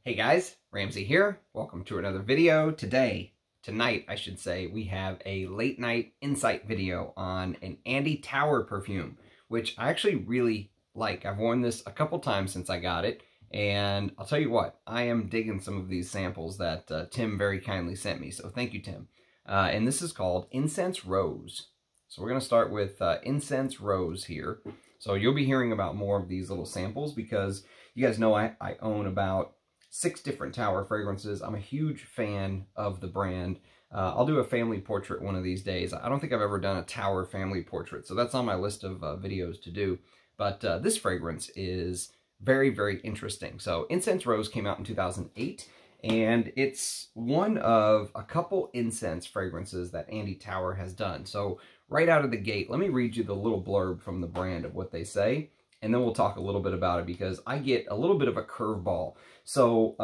Hey guys, Ramsey here. Welcome to another video. Tonight, I should say, we have a late night insight video on an Andy Tower perfume, which I actually really like. I've worn this a couple times since I got it, and I'll tell you what, I am digging some of these samples that Tim very kindly sent me, so thank you, Tim. And this is called Incense Rose. So we're going to start with Incense Rose here. So you'll be hearing about more of these little samples because you guys know I own about 6 different Tower fragrances. I'm a huge fan of the brand. I'll do a family portrait one of these days. I don't think I've ever done a Tower family portrait, so that's on my list of videos to do. But this fragrance is very, very interesting. So Incense Rose came out in 2008, and it's one of a couple incense fragrances that Andy Tower has done. So right out of the gate, let me read you the little blurb from the brand of what they say, and then we'll talk a little bit about it because I get a little bit of a curveball. So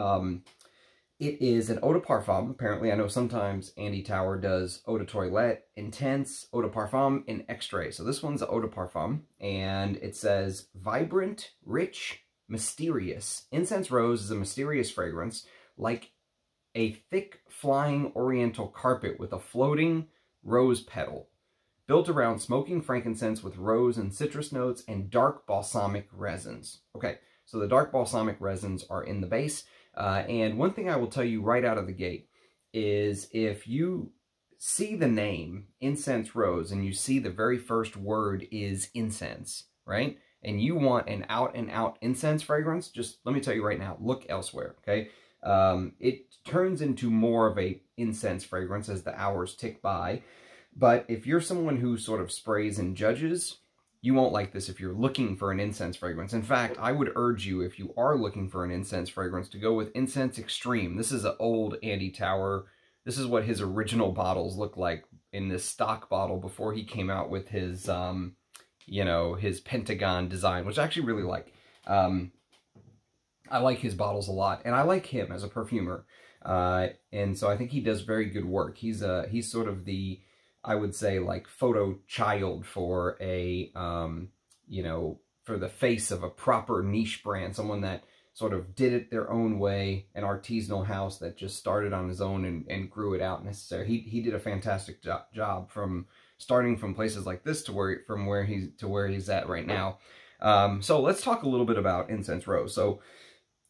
it is an eau de parfum. Apparently, I know sometimes Andy Tower does eau de toilette, intense, eau de parfum, and extrait. So this one's eau de parfum, and it says, vibrant, rich, mysterious. Incense Rose is a mysterious fragrance, like a thick, flying oriental carpet with a floating rose petal, built around smoking frankincense with rose and citrus notes and dark balsamic resins. Okay, so the dark balsamic resins are in the base. And one thing I will tell you right out of the gate is if you see the name Incense Rose and you see the very first word is incense, right? And you want an out-and-out incense fragrance, just let me tell you right now, look elsewhere, okay? It turns into more of a incense fragrance as the hours tick by. But if you're someone who sort of sprays and judges, you won't like this if you're looking for an incense fragrance. In fact, I would urge you, if you are looking for an incense fragrance, to go with Incense Extreme. This is an old Andy Tower. This is what his original bottles look like in this stock bottle before he came out with his, you know, his Pentagon design, which I actually really like. I like his bottles a lot, and I like him as a perfumer. And so I think he does very good work. He's sort of the, I would say, like, photo child for a, you know, for the face of a proper niche brand, someone that sort of did it their own way, an artisanal house that just started on his own and grew it out necessarily. He did a fantastic job from starting from places like this to where he's at right now. So let's talk a little bit about Incense Rose. So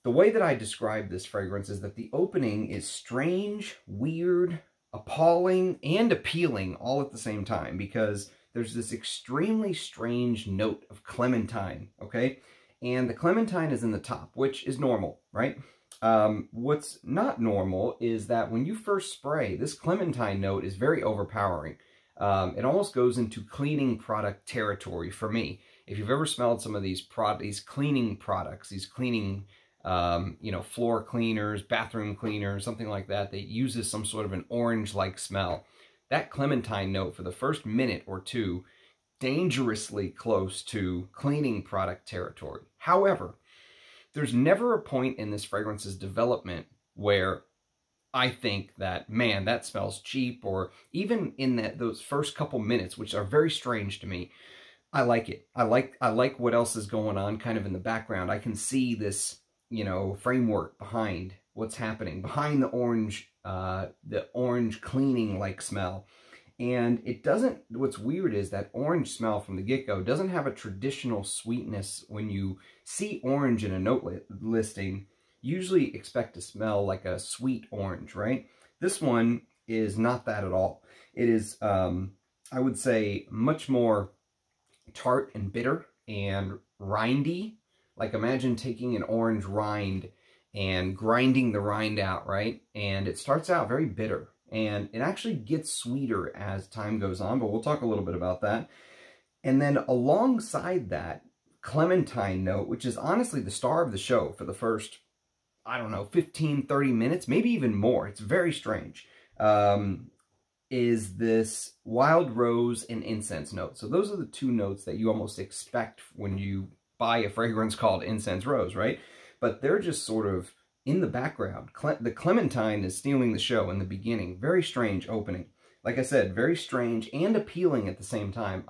the way that I describe this fragrance is that the opening is strange, weird, appalling, and appealing all at the same time, because there's this extremely strange note of clementine, okay? And the clementine is in the top, which is normal, right? What's not normal is that when you first spray, this clementine note is very overpowering. It almost goes into cleaning product territory for me. If you've ever smelled some of these cleaning products, these cleaning you know, floor cleaners, bathroom cleaners, something like that uses some sort of an orange-like smell. That clementine note for the first minute or two, dangerously close to cleaning product territory. However, there's never a point in this fragrance's development where I think that, man, that smells cheap, or even in those first couple minutes, which are very strange to me, I like it. I like what else is going on kind of in the background. I can see this, you know, framework behind what's happening, behind the orange cleaning like smell. And it doesn't, what's weird is that orange smell from the get-go doesn't have a traditional sweetness. When you see orange in a note listing, usually expect to smell like a sweet orange, right? This one is not that at all. It is, I would say, much more tart and bitter and rindy. Like, imagine taking an orange rind and grinding the rind out, right? And it starts out very bitter, and it actually gets sweeter as time goes on, but we'll talk a little bit about that. And then alongside that clementine note, which is honestly the star of the show for the first, I don't know, 15, 30 minutes, maybe even more, it's very strange, is this wild rose and incense note. So those are the two notes that you almost expect when you buy a fragrance called Incense Rose, right? But they're just sort of in the background. The clementine is stealing the show in the beginning. Very strange opening. Like I said, very strange and appealing at the same time.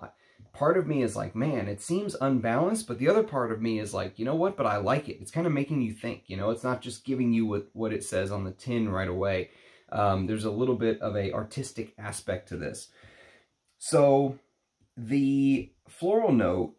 part of me is like, man, it seems unbalanced, but the other part of me is like, you know what, but I like it. It's kind of making you think, you know, it's not just giving you what it says on the tin right away. There's a little bit of a artistic aspect to this. So the floral note,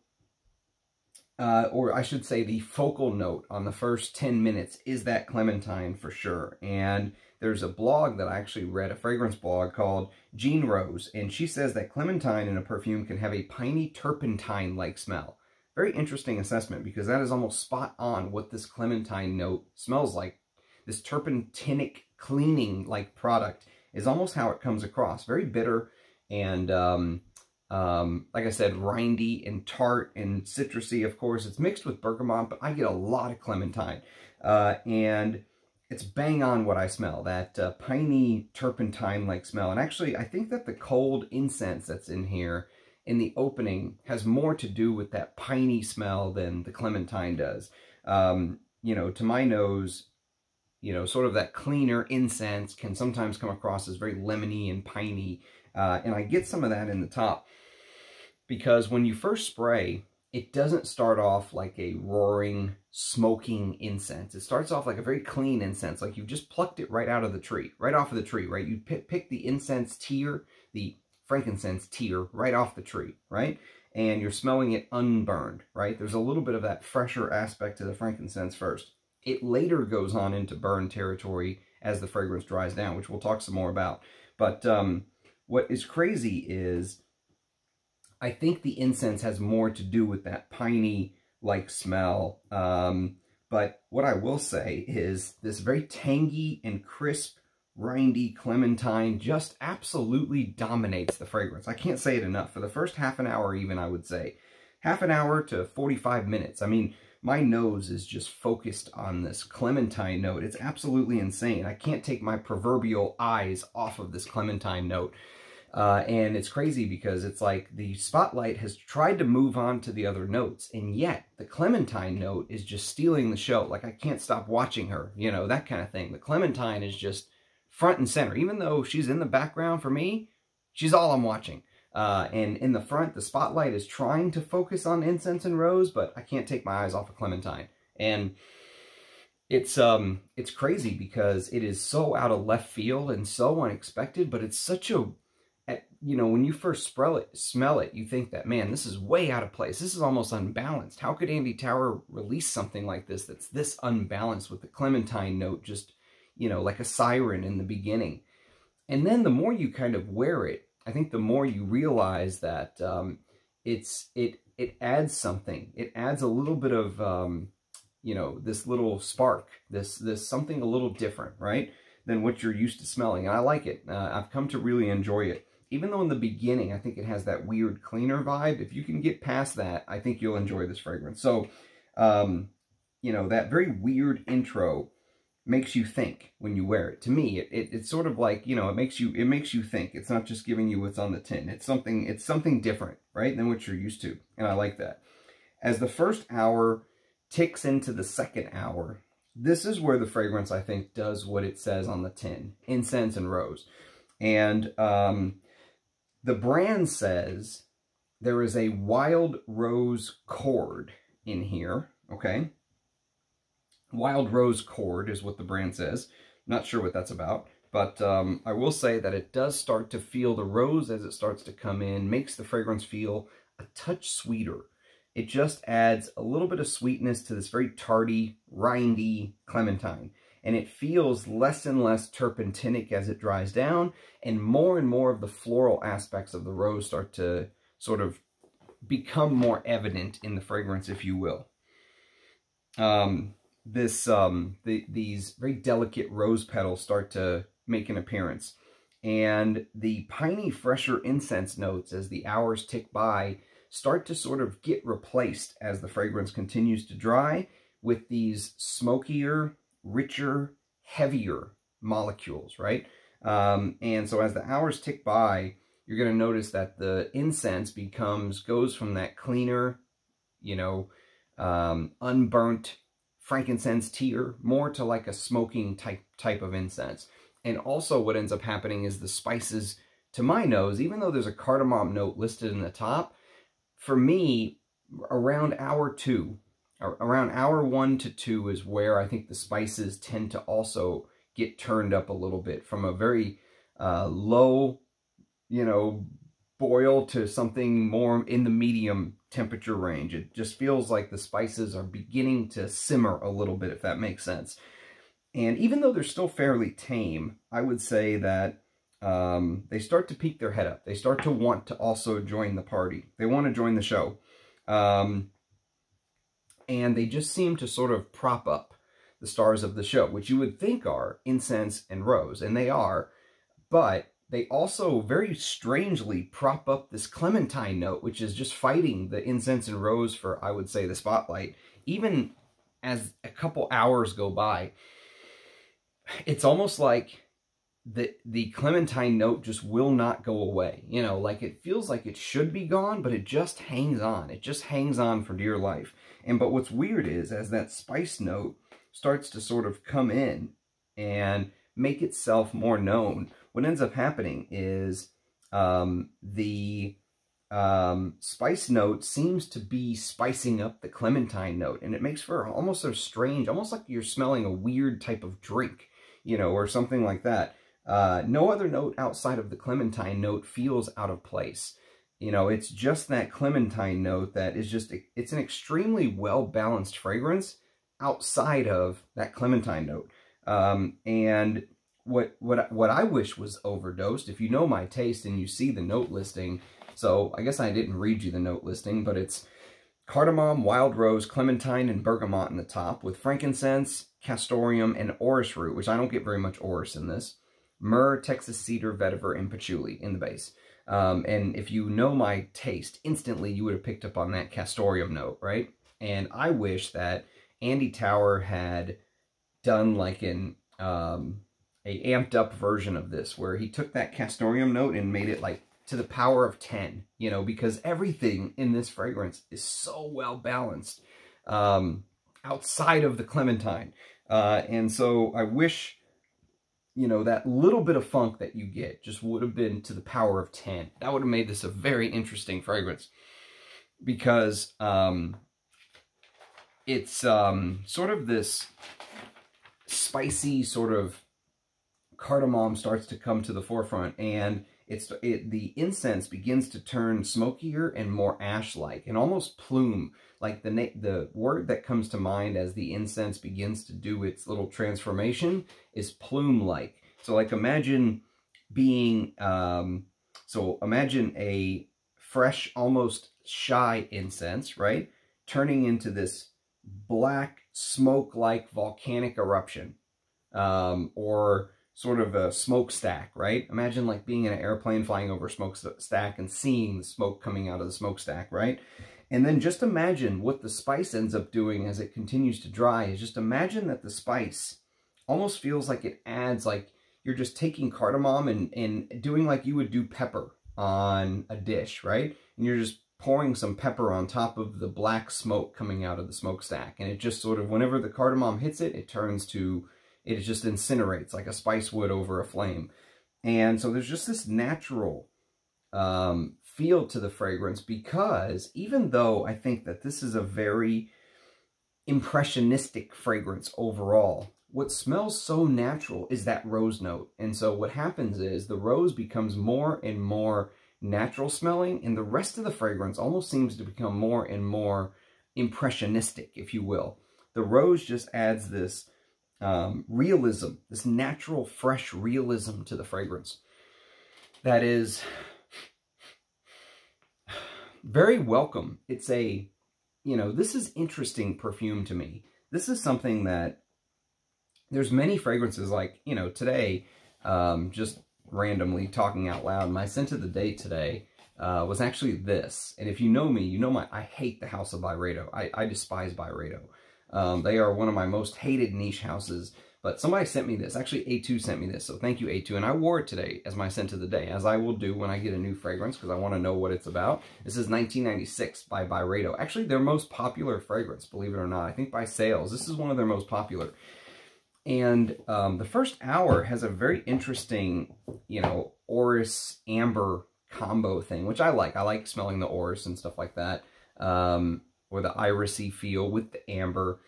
or I should say the focal note on the first 10 minutes is that clementine for sure. And there's a blog that I actually read, a fragrance blog called Jean Rose, and she says that clementine in a perfume can have a piney turpentine-like smell. Very interesting assessment, because that is almost spot on what this clementine note smells like. This turpentinic cleaning-like product is almost how it comes across. Very bitter and, like I said, rindy and tart and citrusy, of course. It's mixed with bergamot, but I get a lot of clementine. And it's bang on what I smell, that piney turpentine-like smell. And actually, I think that the cold incense that's in here in the opening has more to do with that piney smell than the clementine does. You know, to my nose, you know, sort of that cleaner incense can sometimes come across as very lemony and piney. And I get some of that in the top, because when you first spray, it doesn't start off like a roaring, smoking incense. It starts off like a very clean incense, like you've just plucked it right out of the tree, right off of the tree, right? You pick the incense tier, the frankincense tier, right off the tree, right? And you're smelling it unburned, right? There's a little bit of that fresher aspect to the frankincense first. It later goes on into burn territory as the fragrance dries down, which we'll talk some more about. But what is crazy is I think the incense has more to do with that piney-like smell. But what I will say is this very tangy and crisp, rindy clementine just absolutely dominates the fragrance. I can't say it enough. For the first half an hour even, I would say. Half an hour to 45 minutes. I mean, my nose is just focused on this clementine note. It's absolutely insane. I can't take my proverbial eyes off of this clementine note. And it's crazy because it's like the spotlight has tried to move on to the other notes, and yet the clementine note is just stealing the show. Like, I can't stop watching her, you know, that kind of thing. The clementine is just front and center. Even though she's in the background for me, she's all I'm watching. And in the front, the spotlight is trying to focus on incense and rose, but I can't take my eyes off of clementine. And it's crazy because it is so out of left field and so unexpected, but it's such a, you know, when you first smell it, you think that, man, this is way out of place. This is almost unbalanced. How could Andy Tower release something like this that's this unbalanced with the clementine note just, you know, like a siren in the beginning? And then the more you kind of wear it, I think the more you realize that it adds something. It adds a little bit of, you know, this little spark, this something a little different, right, than what you're used to smelling. And I like it. I've come to really enjoy it. Even though in the beginning, I think it has that weird cleaner vibe, if you can get past that, I think you'll enjoy this fragrance. So, you know, that very weird intro makes you think when you wear it. To me, it's sort of like, you know, it makes you think. It's not just giving you what's on the tin. It's something different, right, than what you're used to. And I like that. As the first hour ticks into the second hour, this is where the fragrance, I think, does what it says on the tin. Incense and rose. And the brand says there is a wild rose chord in here, okay? Wild rose chord is what the brand says. Not sure what that's about, but I will say that it does start to feel the rose as it starts to come in, makes the fragrance feel a touch sweeter. It just adds a little bit of sweetness to this very tarty, rindy clementine. And it feels less and less turpentinic as it dries down, and more of the floral aspects of the rose start to sort of become more evident in the fragrance, if you will. These very delicate rose petals start to make an appearance. And the piney, fresher incense notes, as the hours tick by, start to sort of get replaced as the fragrance continues to dry with these smokier, richer, heavier molecules, right? And so as the hours tick by, you're going to notice that the incense goes from that cleaner, you know, unburnt frankincense tier more to like a smoking type of incense. And also what ends up happening is the spices, to my nose, even though there's a cardamom note listed in the top, for me, around hour 1 to 2 is where I think the spices tend to also get turned up a little bit from a very low, you know, boil to something more in the medium temperature range. It just feels like the spices are beginning to simmer a little bit, if that makes sense. And even though they're still fairly tame, I would say that they start to peek their head up. They start to want to also join the party. They want to join the show. And they just seem to sort of prop up the stars of the show, which you would think are Incense and Rose, and they are, but they also very strangely prop up this clementine note, which is just fighting the Incense and Rose for, I would say, the spotlight. Even as a couple hours go by, it's almost like the clementine note just will not go away. You know, like it feels like it should be gone, but it just hangs on. It just hangs on for dear life. But what's weird is, as that spice note starts to sort of come in and make itself more known, what ends up happening is the spice note seems to be spicing up the clementine note, and it makes for almost a strange, almost like you're smelling a weird type of drink, you know, or something like that. No other note outside of the clementine note feels out of place. You know, it's just that clementine note that is just, it's an extremely well-balanced fragrance outside of that clementine note. And what I wish was overdosed, if you know my taste and you see the note listing, so I guess I didn't read you the note listing, but it's cardamom, wild rose, clementine, and bergamot in the top, with frankincense, castoreum, and orris root, which I don't get very much orris in this, myrrh, Texas cedar, vetiver, and patchouli in the base. And if you know my taste, instantly you would have picked up on that castoreum note, right? And I wish that Andy Tower had done like an a amped up version of this, where he took that castoreum note and made it like to the power of 10, you know, because everything in this fragrance is so well balanced outside of the clementine. And so I wish, you know, that little bit of funk that you get just would have been to the power of 10. That would have made this a very interesting fragrance, because it's sort of this spicy sort of cardamom starts to come to the forefront, and the incense begins to turn smokier and more ash-like, and almost plume. Like the word that comes to mind as the incense begins to do its little transformation is plume-like. So like imagine being, imagine a fresh, almost shy incense, right? Turning into this black smoke-like volcanic eruption, or sort of a smokestack, right? Imagine like being in an airplane flying over a smokestack and seeing the smoke coming out of the smokestack, right? And then just imagine what the spice ends up doing as it continues to dry. Is just imagine that the spice almost feels like it adds, like you're just taking cardamom and doing like you would do pepper on a dish, right? And you're just pouring some pepper on top of the black smoke coming out of the smokestack. And it just sort of, whenever the cardamom hits it, it turns to, it just incinerates like a spice would over a flame. And so there's just this natural feel to the fragrance, because even though I think that this is a very impressionistic fragrance overall, what smells so natural is that rose note. And so what happens is the rose becomes more and more natural smelling, and the rest of the fragrance almost seems to become more and more impressionistic, if you will. The rose just adds this realism, this natural, fresh realism to the fragrance that is very welcome. It's a, you know, this is interesting perfume to me. This is something that there's many fragrances, like, you know, today, just randomly talking out loud, my scent of the day today was actually this. And if you know me, you know I hate the house of Byredo. I despise Byredo. They are one of my most hated niche houses, but somebody sent me this. Actually, A2 sent me this, so thank you, A2. And I wore it today as my scent of the day, as I will do when I get a new fragrance, because I want to know what it's about. This is 1996 by Byredo. Actually, their most popular fragrance, believe it or not. I think by sales, this is one of their most popular. And the first hour has a very interesting, you know, orris amber combo thing, which I like. I like smelling the orris and stuff like that, or the irisy feel with the amber.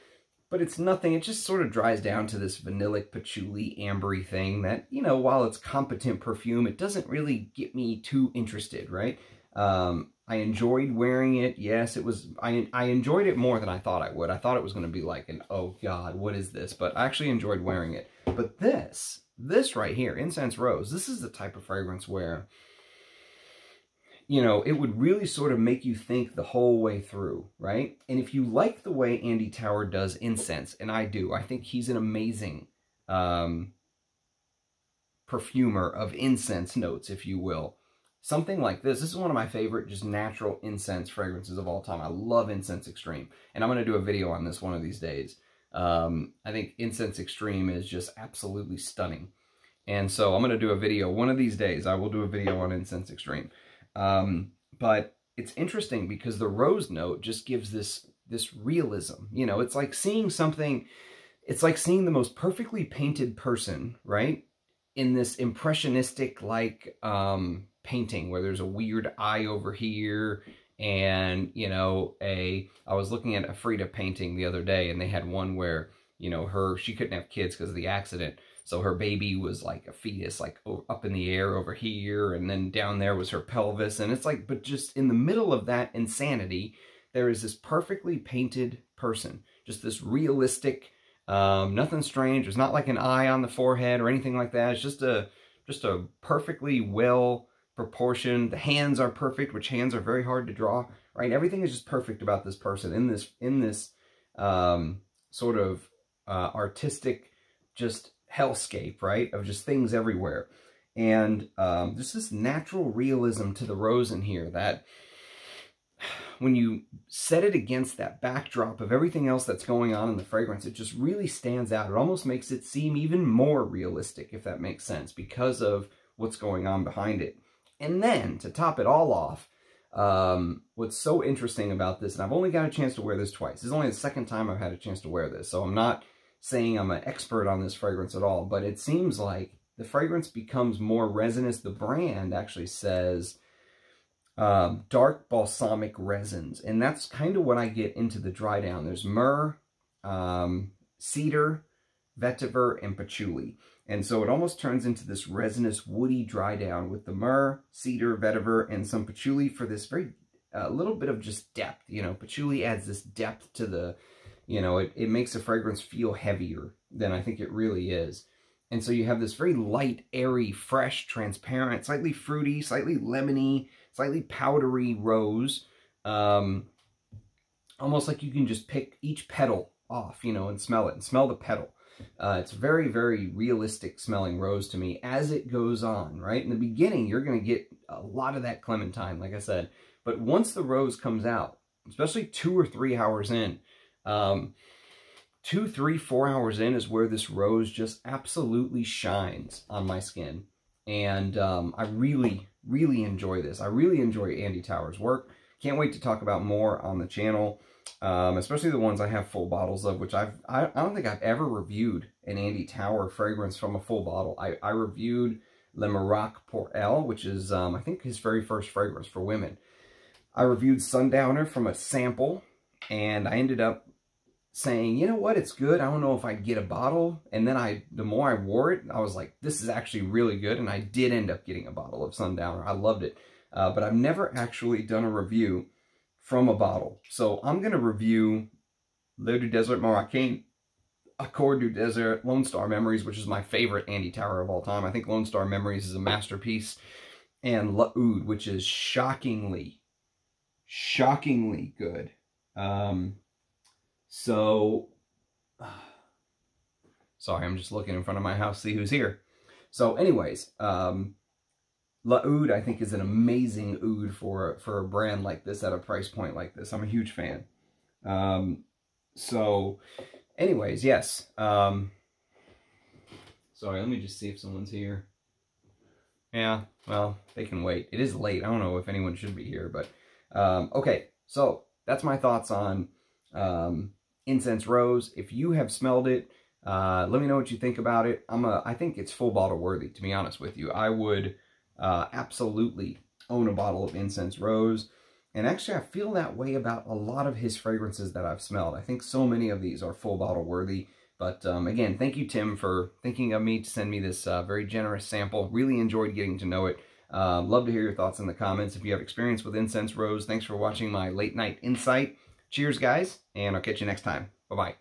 But it's nothing, it just sort of dries down to this vanillic, patchouli, ambery thing that, you know, while it's competent perfume, it doesn't really get me too interested, right? I enjoyed wearing it. Yes, it was, I enjoyed it more than I thought I would. I thought it was going to be like an, oh God, what is this? But I actually enjoyed wearing it. But this right here, Incense Rose, this is the type of fragrance where, you know, it would really sort of make you think the whole way through, right? And if you like the way Andy Tower does incense, and I do, I think he's an amazing perfumer of incense notes, if you will. Something like this is one of my favorite just natural incense fragrances of all time. I love Incense Extreme, and I'm going to do a video on this one of these days. I think Incense Extreme is just absolutely stunning. And so I'm going to do a video one of these days. I will do a video on Incense Extreme. But it's interesting because the rose note just gives this realism. You know, it's like seeing something, it's like seeing the most perfectly painted person, right? In this impressionistic, like, painting where there's a weird eye over here. And, you know, I was looking at a Frida painting the other day, and they had one where, you know, she couldn't have kids because of the accident. So her baby was like a fetus, like up in the air over here, and then down there was her pelvis. And it's like, but just in the middle of that insanity, there is this perfectly painted person, just this realistic, nothing strange. There's not like an eye on the forehead or anything like that. It's just a perfectly well proportioned. The hands are perfect, which hands are very hard to draw, right? Everything is just perfect about this person in this sort of artistic, just hellscape, right, of just things everywhere. And there's this natural realism to the rose in here that when you set it against that backdrop of everything else that's going on in the fragrance, it just really stands out. It almost makes it seem even more realistic, if that makes sense, because of what's going on behind it. And then, to top it all off, what's so interesting about this, and I've only got a chance to wear this twice. This is only the second time I've had a chance to wear this, so I'm not saying I'm an expert on this fragrance at all, but it seems like the fragrance becomes more resinous. The brand actually says dark balsamic resins, and that's kind of what I get into the dry down. There's myrrh, cedar, vetiver, and patchouli. And so it almost turns into this resinous, woody dry down with the myrrh, cedar, vetiver, and some patchouli for this very little bit of just depth. You know, patchouli adds this depth to the, you know, it makes the fragrance feel heavier than I think it really is. And so you have this very light, airy, fresh, transparent, slightly fruity, slightly lemony, slightly powdery rose. Almost like you can just pick each petal off, you know, and smell it, and smell the petal. It's very, very realistic smelling rose to me as it goes on, right? In the beginning, you're going to get a lot of that clementine, like I said. But once the rose comes out, especially 2 or 3 hours in, 2, 3, 4 hours in is where this rose just absolutely shines on my skin. And I really, really enjoy this. I really enjoy Andy Tower's work. Can't wait to talk about more on the channel. Especially the ones I have full bottles of, which I don't think I've ever reviewed an Andy Tower fragrance from a full bottle. I reviewed Le Miracle pour Elle, which is, I think, his very first fragrance for women. I reviewed Sundowner from a sample, and I ended up saying, you know what, it's good. I don't know if I'd get a bottle. And then the more I wore it, I was like, this is actually really good. And I did end up getting a bottle of Sundowner. I loved it. But I've never actually done a review from a bottle. So I'm going to review Le du Desert Marocain, Accord du Desert, Lone Star Memories, which is my favorite Andy Tower of all time. I think Lone Star Memories is a masterpiece. And La Oud, which is shockingly good. Sorry, I'm just looking in front of my house, see who's here. So anyways, La Oud, I think, is an amazing oud for a brand like this at a price point like this. I'm a huge fan. So, anyways, yes. Sorry, let me just see if someone's here. Yeah, well, they can wait. It is late. I don't know if anyone should be here, but okay. So that's my thoughts on Incense Rose. If you have smelled it, let me know what you think about it. I think it's full bottle worthy, to be honest with you. I would absolutely own a bottle of Incense Rose. And actually, I feel that way about a lot of his fragrances that I've smelled. I think so many of these are full bottle worthy. But again, thank you, Tim, for thinking of me to send me this very generous sample. Really enjoyed getting to know it. Love to hear your thoughts in the comments. If you have experience with Incense Rose, thanks for watching my late night insight. Cheers, guys, and I'll catch you next time. Bye-bye.